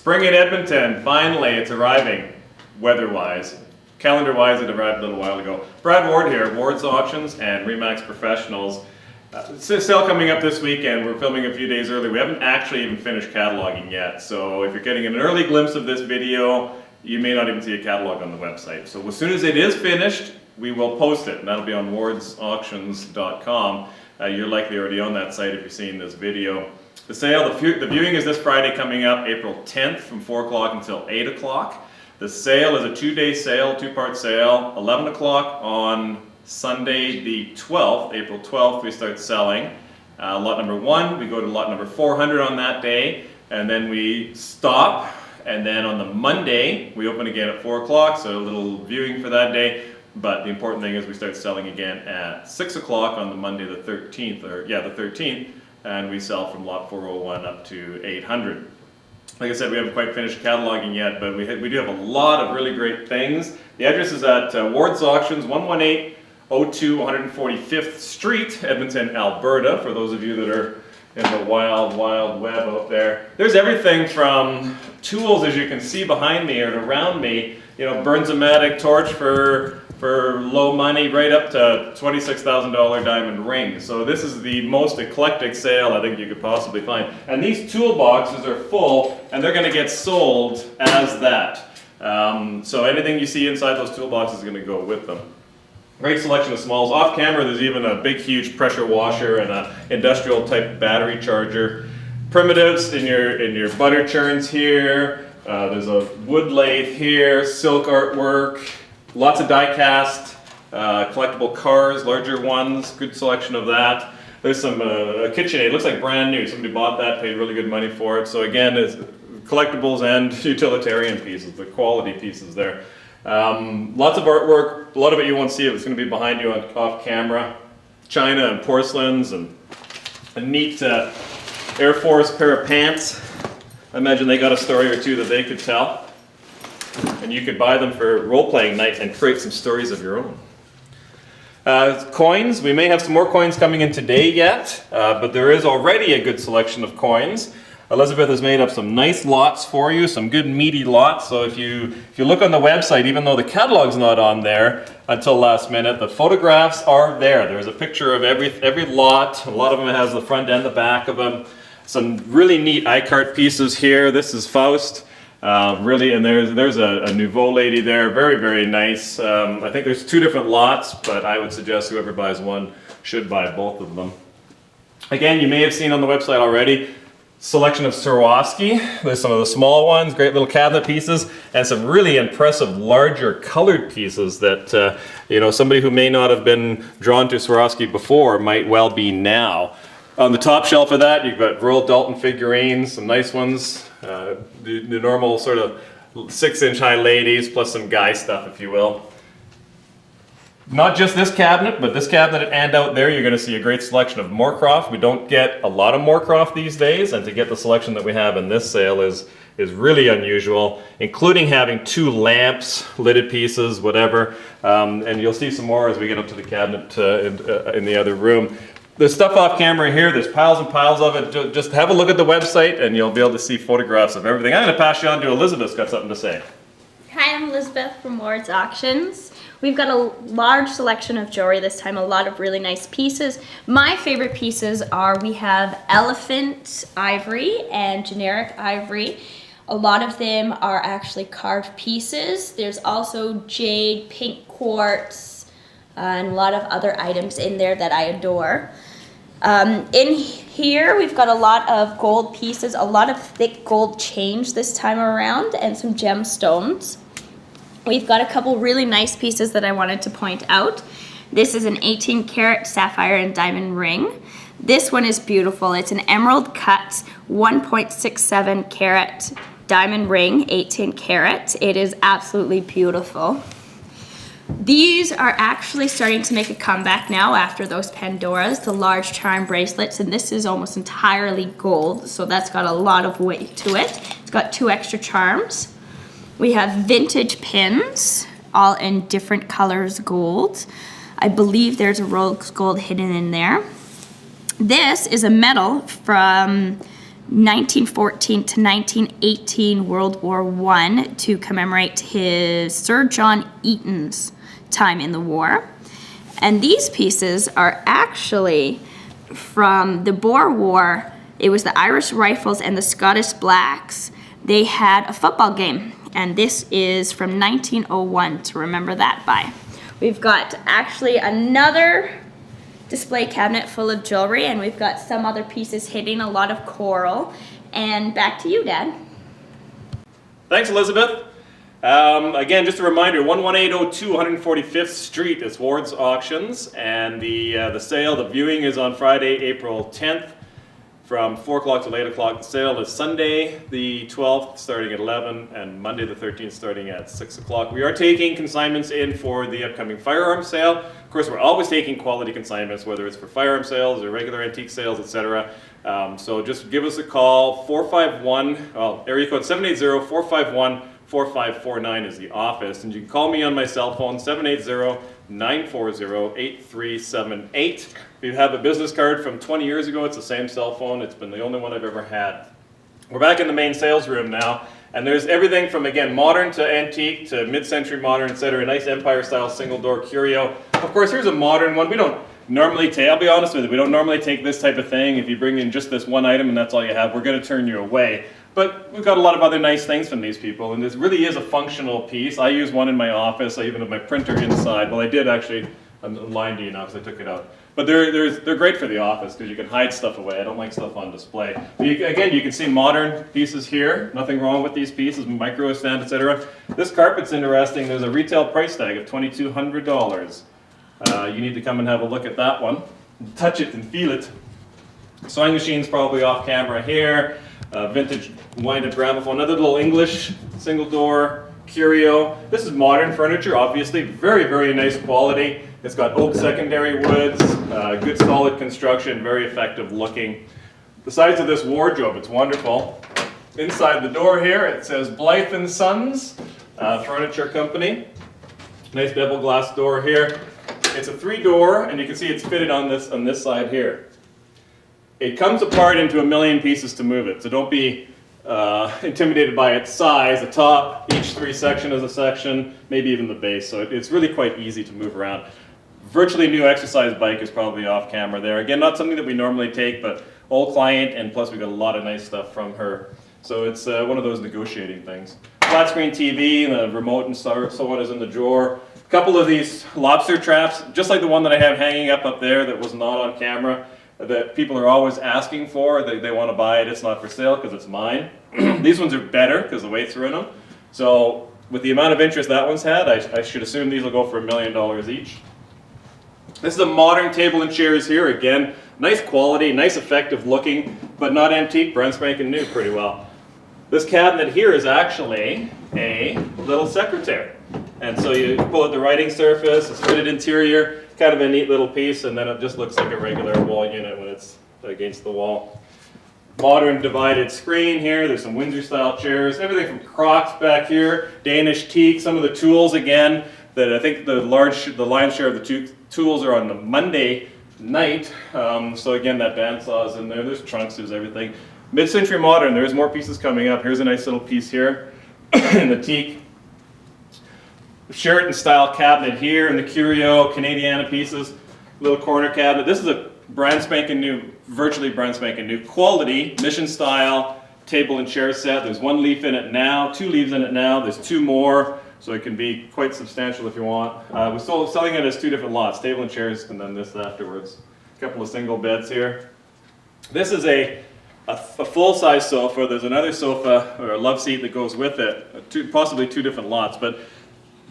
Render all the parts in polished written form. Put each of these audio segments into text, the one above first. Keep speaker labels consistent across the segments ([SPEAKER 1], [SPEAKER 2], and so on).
[SPEAKER 1] Spring in Edmonton, finally, it's arriving, weather-wise. Calendar-wise, it arrived a little while ago. Brad Ward here, Ward's Auctions and Remax Professionals. It's a sale coming up this weekend. We're filming a few days early. We haven't actually even finished cataloging yet, so if you're getting an early glimpse of this video, you may not even see a catalog on the website. So as soon as it is finished, we will post it, and that'll be on wardsauctions.com. You're likely already on that site if you're seeing this video. The sale, the viewing is this Friday coming up, April 10th from 4 o'clock until 8 o'clock. The sale is a two-day sale, two-part sale, 11 o'clock on Sunday the 12th, April 12th, we start selling. Lot number 1, we go to lot number 400 on that day, and then we stop, and then on the Monday, we open again at 4 o'clock, so a little viewing for that day. But the important thing is we start selling again at 6 o'clock on the Monday the 13th, the 13th, and we sell from lot 401 up to 800. Like I said, we haven't quite finished cataloging yet, but we do have a lot of really great things. The address is at Ward's Auctions, 11802 145th Street, Edmonton, Alberta, for those of you that are in the wild, wild web out there. There's everything from tools, as you can see behind me or around me, you know, Burns-O-Matic torch for low money, right up to $26,000 diamond ring. So this is the most eclectic sale I think you could possibly find. And these toolboxes are full, and they're going to get sold as that. So anything you see inside those toolboxes is going to go with them. Great selection of smalls. Off camera, there's even a big, huge pressure washer and an industrial type battery charger. Primitives in your butter churns here. There's a wood lathe here, silk artwork. Lots of die-cast, collectible cars, larger ones, good selection of that. There's some KitchenAid, looks like brand new. Somebody bought that, paid really good money for it. So again, it's collectibles and utilitarian pieces, the quality pieces there. Lots of artwork, a lot of it you won't see, it's going to be behind you off camera. China and porcelains and a neat Air Force pair of pants. I imagine they got a story or two that they could tell. And you could buy them for role-playing night and create some stories of your own. Coins, we may have some more coins coming in today yet, but there is already a good selection of coins. Elizabeth has made up some nice lots for you, some good meaty lots. So if you look on the website, even though the catalog's not on there until last minute, the photographs are there. There's a picture of every lot. A lot of them has the front and the back of them. Some really neat iCart pieces here. This is Faust. Really, and there's a Nouveau lady there, very, very nice. I think there's 2 different lots, but I would suggest whoever buys one should buy both of them. Again, you may have seen on the website already, selection of Swarovski. There's some of the small ones, great little cabinet pieces, and some really impressive larger colored pieces that, you know, somebody who may not have been drawn to Swarovski before might well be now. On the top shelf of that, you've got Royal Dalton figurines, some nice ones, the normal sort of 6-inch high ladies, plus some guy stuff, if you will. Not just this cabinet, but this cabinet and out there, you're going to see a great selection of Moorcroft. We don't get a lot of Moorcroft these days, and to get the selection that we have in this sale is really unusual, including having 2 lamps, lidded pieces, whatever. And you'll see some more as we get up to the cabinet in the other room. There's stuff off camera here, there's piles and piles of it. Just have a look at the website and you'll be able to see photographs of everything. I'm going to pass you on to Elizabeth, who's got something to say.
[SPEAKER 2] Hi, I'm Elizabeth from Ward's Auctions. We've got a large selection of jewelry this time, a lot of really nice pieces. My favorite pieces are, we have elephant ivory and generic ivory. A lot of them are actually carved pieces. There's also jade, pink quartz, and a lot of other items in there that I adore. In here, we've got a lot of gold pieces, a lot of thick gold change this time around, and some gemstones. We've got a couple really nice pieces that I wanted to point out. This is an 18-karat sapphire and diamond ring. This one is beautiful. It's an emerald cut, 1.67 carat diamond ring, 18 karat. It is absolutely beautiful. These are actually starting to make a comeback now after those Pandoras, the large charm bracelets, and this is almost entirely gold, so that's got a lot of weight to it. It's got 2 extra charms. We have vintage pins, all in different colors gold. I believe there's a rose gold hidden in there. This is a medal from 1914 to 1918 World War I to commemorate his Sir John Eaton's time in the war. And these pieces are actually from the Boer War. It was the Irish Rifles and the Scottish Blacks. They had a football game, and this is from 1901 to remember that by. We've got actually another display cabinet full of jewelry, and we've got some other pieces hitting, a lot of coral. And back to you, Dad.
[SPEAKER 1] Thanks, Elizabeth. Again, just a reminder, 11802 145th Street is Ward's Auctions, and the sale, the viewing is on Friday, April 10th from 4 o'clock to 8 o'clock. The sale is Sunday the 12th starting at 11 and Monday the 13th starting at 6 o'clock. We are taking consignments in for the upcoming firearm sale. Of course, we're always taking quality consignments, whether it's for firearm sales or regular antique sales, etc. So just give us a call, 451, area code 780-451-4549 is the office, and you can call me on my cell phone, 780-940-8378. If you have a business card from 20 years ago, it's the same cell phone. It's been the only one I've ever had. We're back in the main sales room now, and there's everything from, again, modern to antique to mid-century modern, etc. Nice Empire-style single-door curio. Of course, here's a modern one. We don't normally take, I'll be honest with you, we don't normally take this type of thing. If you bring in just this one item and that's all you have, we're going to turn you away. But we've got a lot of other nice things from these people, and this really is a functional piece. I use one in my office. I even have my printer inside. Well, I did actually. I'm lying to you now because I took it out. But they're great for the office because you can hide stuff away. I don't like stuff on display. But again, you can see modern pieces here. Nothing wrong with these pieces, micro stand, etc. This carpet's interesting. There's a retail price tag of $2,200. You need to come and have a look at that one. Touch it and feel it. Sewing machine's probably off camera here. Vintage wind-up gramophone. Another little English single door curio. This is modern furniture, obviously. Very, very nice quality. It's got oak secondary woods, good solid construction, very effective looking. The size of this wardrobe, it's wonderful. Inside the door here, it says Blythe and Sons Furniture Company. Nice bevel glass door here. It's a 3-door, and you can see it's fitted on this side here. It comes apart into 1,000,000 pieces to move it, so don't be intimidated by its size. The top, each 3 section is a section, maybe even the base, so it's really quite easy to move around. Virtually new exercise bike is probably off camera there. Again, not something that we normally take, but old client, and plus we got a lot of nice stuff from her. So it's one of those negotiating things. Flat screen TV and a remote and so on is in the drawer. A couple of these lobster traps, just like the one that I have hanging up there that was not on camera, that people are always asking for. They want to buy it. It's not for sale because it's mine. These ones are better because the weights are in them. So with the amount of interest that one's had, I should assume these will go for $1 million each. This is a modern table and chairs here. Again, nice quality, nice effective looking, but not antique, brand spanking new pretty well. This cabinet here is actually a little secretary. And so you pull out the writing surface, it's fitted interior, kind of a neat little piece, and then it just looks like a regular wall unit when it's against the wall. Modern divided screen here, there's some Windsor style chairs, everything from Crocs back here, Danish teak, some of the tools again, that I think the lion's share of the tools are on the Monday night. So again, that bandsaw is in there, there's trunks, there's everything. Mid-century modern, there's more pieces coming up. Here's a nice little piece here in the teak. Sheraton style cabinet here in the curio, Canadiana pieces, little corner cabinet. This is a brand spanking new, virtually brand spanking new quality, mission style table and chair set. There's 1 leaf in it now, 2 leaves in it now, there's 2 more, so it can be quite substantial if you want. We're still selling it as 2 different lots, table and chairs, and then this afterwards. A couple of single beds here. This is a full-size sofa. There's another sofa or a love seat that goes with it, possibly 2 different lots, but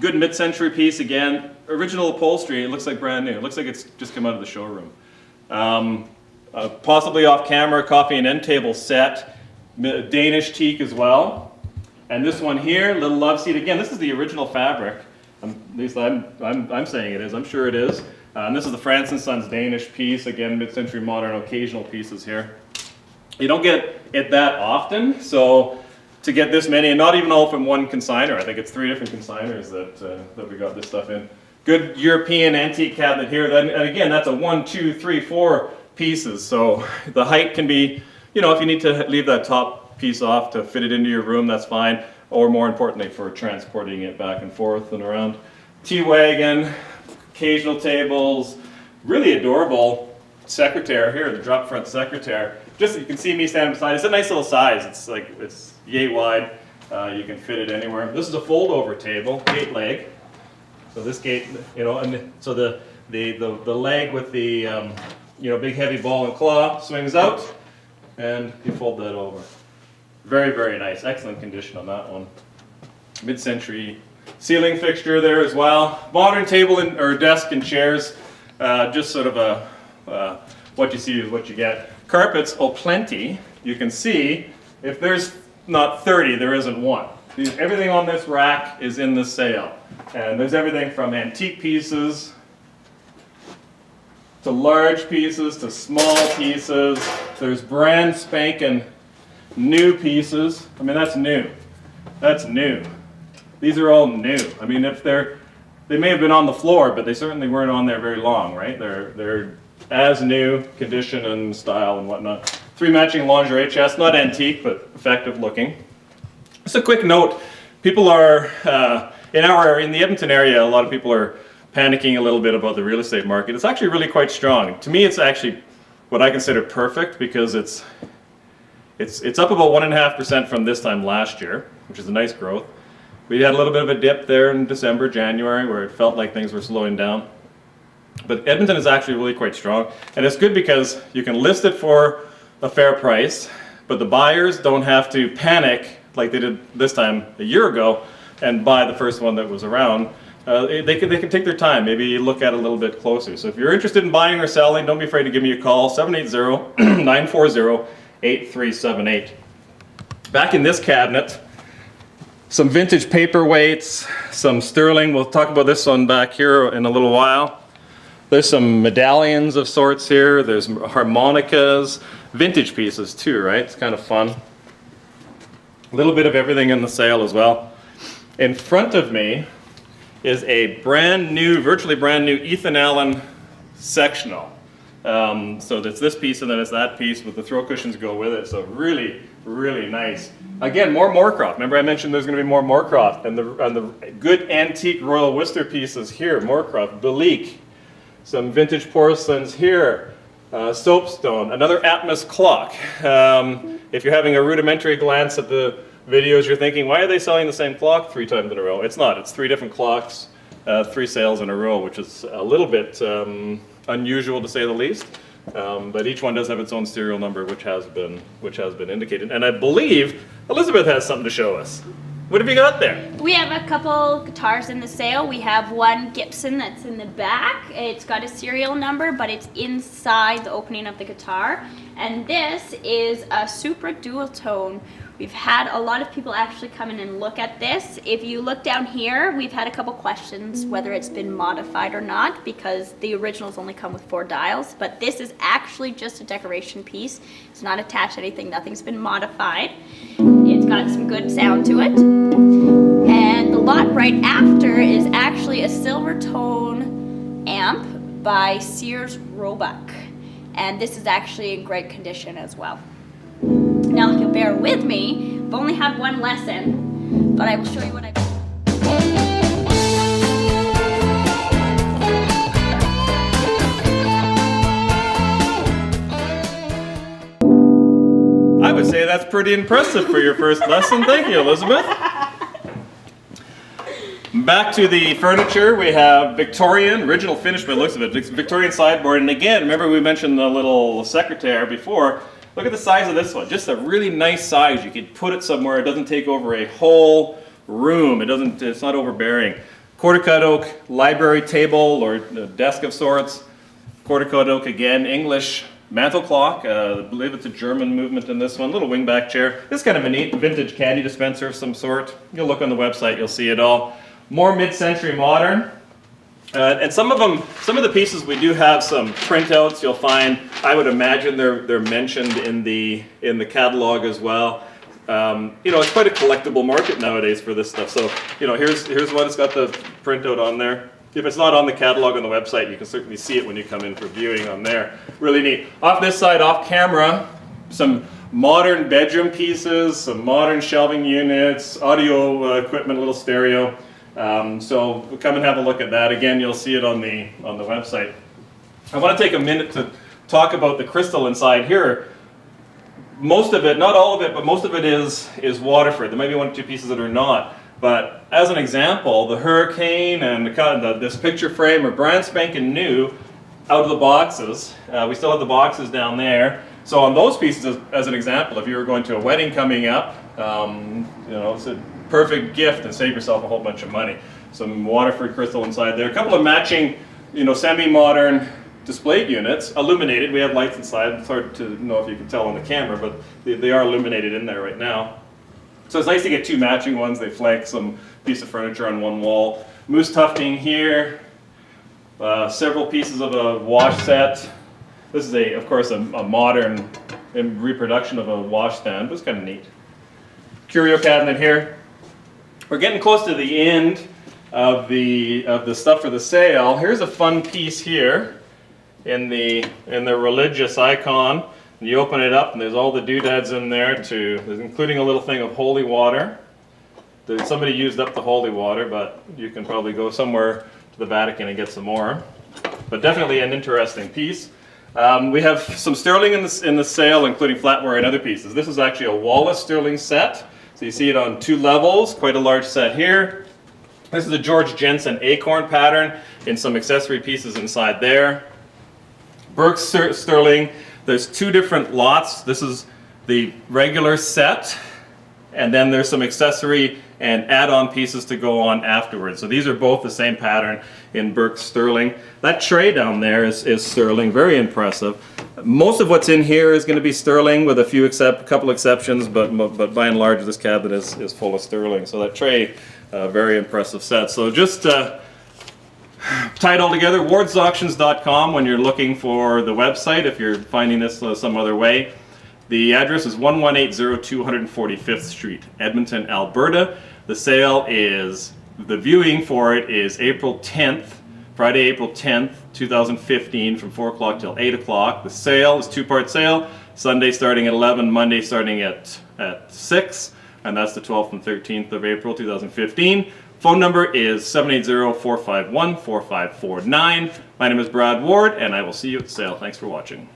[SPEAKER 1] good mid-century piece again. Original upholstery, it looks like brand new. It looks like it's just come out of the showroom. Possibly off camera, coffee and end table set, Danish teak as well. And this one here, little love seat. Again, this is the original fabric. At least I'm saying it is. I'm sure it is. And this is the France & Sons Danish piece. Again, mid-century modern occasional pieces here. You don't get it that often, so to get this many, and not even all from one consignor. I think it's 3 different consignors that we got this stuff in. Good European antique cabinet here. And again, that's a 1, 2, 3, 4 pieces. So the height can be you know, if you need to leave that top piece off to fit it into your room, that's fine. Or more importantly, for transporting it back and forth and around. T-wagon, occasional tables, really adorable secretary here, the drop front secretary. Just, you can see me standing beside it. It's a nice little size. It's like, it's yay wide. You can fit it anywhere. This is a fold-over table, gate leg. So this gate, you know, and so the leg with the, you know, big heavy ball and claw swings out, and you fold that over. Very, very nice. Excellent condition on that one. Mid-century ceiling fixture there as well. Modern table and, or desk and chairs. Just sort of a, what you see is what you get. Carpets, oh plenty. You can see, if there's not 30, there isn't one. Everything on this rack is in the sale. And there's everything from antique pieces to large pieces to small pieces. There's brand spanking new pieces. I mean, that's new. That's new. These are all new. I mean, if they may have been on the floor, but they certainly weren't on there very long, right? They're as new, condition and style and whatnot. 3 matching lingerie chests, not antique, but effective looking. Just a quick note, people are, in the Edmonton area, a lot of people are panicking a little bit about the real estate market. It's actually really quite strong. To me, it's actually what I consider perfect, because it's up about 1.5% from this time last year, which is a nice growth. We had a little bit of a dip there in December, January, where it felt like things were slowing down. But Edmonton is actually really quite strong, and it's good because you can list it for a fair price, but the buyers don't have to panic like they did this time a year ago and buy the first one that was around. They can take their time, maybe look at it a little bit closer. So if you're interested in buying or selling, don't be afraid to give me a call, 780-940-8378. Back in this cabinet, some vintage paperweights, some sterling. We'll talk about this one back here in a little while. There's some medallions of sorts here. There's harmonicas, vintage pieces too, right? It's kind of fun. A little bit of everything in the sale as well. In front of me is a brand new, virtually brand new Ethan Allen sectional. So there's this piece and then it's that piece with the throw cushions go with it. So really, really nice. Again, more Moorcroft. Remember I mentioned there's going to be more Moorcroft, and the good antique Royal Worcester pieces here. Moorcroft, Belique, some vintage porcelains here, soapstone, another Atmos clock. If you're having a rudimentary glance at the videos, you're thinking, why are they selling the same clock 3 times in a row? It's not. It's 3 different clocks, 3 sales in a row, which is a little bit unusual to say the least. But each one does have its own serial number, which has been indicated. And I believe Elizabeth has something to show us. What have you got there?
[SPEAKER 2] We have a couple guitars in the sale. We have one Gibson that's in the back. It's got a serial number, but it's inside the opening of the guitar. And this is a Supra dual tone. We've had a lot of people actually come in and look at this. If you look down here, we've had a couple questions whether it's been modified or not, because the originals only come with 4 dials, but this is actually just a decoration piece. It's not attached to anything, nothing's been modified. It's got some good sound to it. And the lot right after is actually a silver tone amp by Sears Roebuck. And this is actually in great condition as well. Now, if you'll bear with me, I've only had one lesson, but I will show you what I've done.
[SPEAKER 1] I would say that's pretty impressive for your first lesson. Thank you, Elizabeth. Back to the furniture, we have Victorian, original finish by the looks of it, Victorian sideboard. And again, remember we mentioned the little secretary before. Look at the size of this one, just a really nice size. You could put it somewhere, it doesn't take over a whole room, it's not overbearing. Quarter cut oak library table or desk of sorts. Quarter cut oak again, English mantle clock, I believe it's a German movement in this one. Little wingback chair. This is kind of a neat vintage candy dispenser of some sort. You'll look on the website, you'll see it all. More mid-century modern. And some of the pieces we do have some printouts. You'll find, I would imagine they're mentioned in the catalog as well. You know, it's quite a collectible market nowadays for this stuff. So, you know, here's one that's got the printout on there. If it's not on the catalog on the website, you can certainly see it when you come in for viewing on there. Really neat. Off this side, off camera, some modern bedroom pieces, some modern shelving units, audio equipment, a little stereo. So come and have a look at that. Again, you'll see it on the website. I want to take a minute to talk about the crystal inside here. Most of it, not all of it, but most of it is Waterford. There might be one or two pieces that are not. But as an example, the Hurricane and this picture frame are brand spanking new out of the boxes. We still have the boxes down there. So on those pieces, as an example, if you were going to a wedding coming up, it's a perfect gift and save yourself a whole bunch of money. Some Waterford crystal inside there. A couple of matching, semi-modern display units, illuminated. We have lights inside. It's hard to know if you can tell on the camera, but they are illuminated in there right now. So it's nice to get two matching ones. They flank some piece of furniture on one wall. Moose tufting here. Several pieces of a wash set. This is of course, a modern reproduction of a wash stand, but it's kind of neat. Curio cabinet here. We're getting close to the end of the stuff for the sale. Here's a fun piece here in the religious icon. And you open it up and there's all the doodads in there including a little thing of holy water. Somebody used up the holy water, but you can probably go somewhere to the Vatican and get some more. But definitely an interesting piece. We have some sterling in the sale, including flatware and other pieces. This is actually a Wallace sterling set. So you see it on 2 levels, quite a large set here. This is a George Jensen acorn pattern in some accessory pieces inside there. Burke sterling, there's 2 different lots. This is the regular set, and then there's some accessory and add-on pieces to go on afterwards. So these are both the same pattern in Burke sterling. That tray down there is sterling, very impressive. Most of what's in here is going to be sterling with a couple exceptions, but by and large this cabinet is full of sterling. So that tray, very impressive set. So just tie it all together, wardsauctions.com when you're looking for the website, if you're finding this some other way. The address is 11802 145th Street, Edmonton, Alberta. The viewing for it is April 10th, Friday, April 10th, 2015 from 4 o'clock till 8 o'clock. The sale is 2-part sale, Sunday starting at 11, Monday starting at 6, and that's the 12th and 13th of April 2015. Phone number is 780-451-4549. My name is Brad Ward, and I will see you at the sale. Thanks for watching.